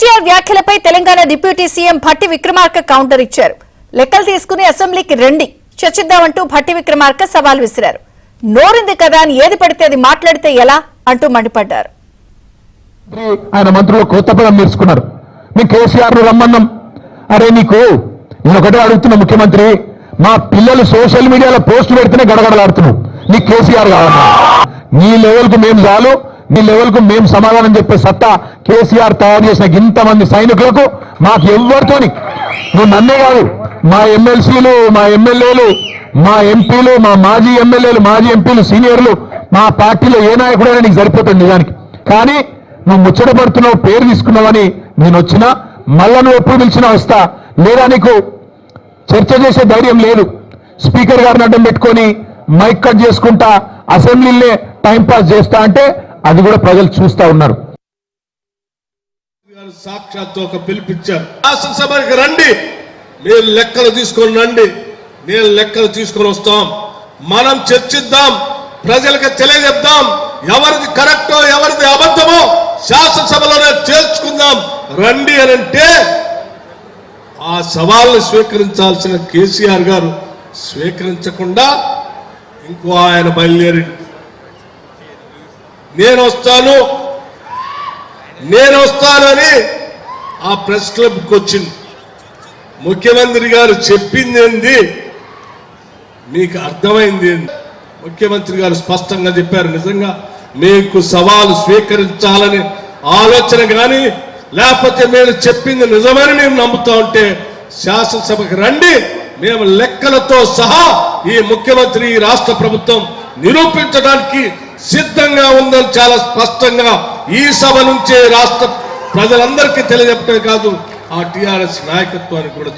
కేటీఆర్ వ్యాఖ్యలపై Telangana deputy CM Bhatti Vikramarka counter ఇచ్చారు. లెక్కలు తీసుకుని అసెంబ్లీకి రండి, చర్చిద్దామంటూ భట్టి విక్రమార్క సవాల్ విసిరారు. నోరింది కదా అని ఏది పడితే అది మాట్లాడితే ఎలా అంటూ మండిపడ్డారు. ఆయన మంత్రులు కొత్త పదం నేర్చుకున్నారు. మీ కేసీఆర్ రమ్మన్నాం. అరే నీకు నేను ఒకటే అడుగుతున్నా, ముఖ్యమంత్రి మా పిల్లలు సోషల్ మీడియాలో పోస్టులు పెడితేనే గడగడలాడుతున్నావు. నీకు కేసీఆర్ కావాలా? నీ లెవెల్కు మేము చాలు, నీ లెవెల్కు మేము సమాధానం చెప్పే సత్తా కేసీఆర్ తయారు చేసిన ఇంతమంది సైనికులకు మాకు ఎవరితోని, నువ్వు నన్నే కాదు, మా ఎమ్మెల్సీలు, మా ఎమ్మెల్యేలు, మా ఎంపీలు, మా మాజీ ఎమ్మెల్యేలు, మాజీ ఎంపీలు, సీనియర్లు, మా పార్టీలో ఏ నాయకుడైనా నీకు సరిపోతుంది నిజానికి. కానీ నువ్వు ముచ్చటపడుతున్నావు, పేరు తీసుకున్నావని నేను వచ్చినా, మళ్ళా నువ్వు ఎప్పుడు పిలిచినా వస్తా. లేదా నీకు చర్చ చేసే ధైర్యం లేదు. స్పీకర్ గారిని అడ్డం పెట్టుకొని మైక్ కట్ చేసుకుంటా అసెంబ్లీలే టైంపాస్ చేస్తా అంటే అది కూడా ప్రజలు చూస్తా ఉన్నారు. సాక్షాత్తు ఒక పిలిపించారు, శాసనసభకి రండి, మీరు లెక్కలు తీసుకొని రండి, నేను లెక్కలు తీసుకొని వస్తాం, మనం చర్చిద్దాం, ప్రజలకు తెలియజెప్దాం, ఎవరిది కరెక్టో ఎవరిది అబద్ధమో శాసనసభలోనే తేల్చుకుందాం రండి అని అంటే ఆ సవాల్ని స్వీకరించాల్సిన కేసీఆర్ గారు స్వీకరించకుండా ఇంకో ఆయన బయలుదేరి నేను వస్తానని ఆ ప్రెస్ క్లబ్కి వచ్చింది. ముఖ్యమంత్రి గారు చెప్పింది ఏంది, మీకు అర్థమైంది ఏంది? ముఖ్యమంత్రి గారు స్పష్టంగా చెప్పారు, నిజంగా మీకు సవాలు స్వీకరించాలని ఆలోచన కానీ లేకపోతే మీరు చెప్పింది నిజమని మేము నమ్ముతా ఉంటే శాసనసభకు రండి, మేము లెక్కలతో సహా ఈ ముఖ్యమంత్రి, ఈ రాష్ట్ర ప్రభుత్వం నిరూపించడానికి సిద్ధంగా ఉందని చాలా స్పష్టంగా ఈ సభ నుంచే రాష్ట్ర ప్రజలందరికీ తెలియజెప్పటమే కాదు, ఆ టీఆర్ఎస్ నాయకత్వానికి కూడా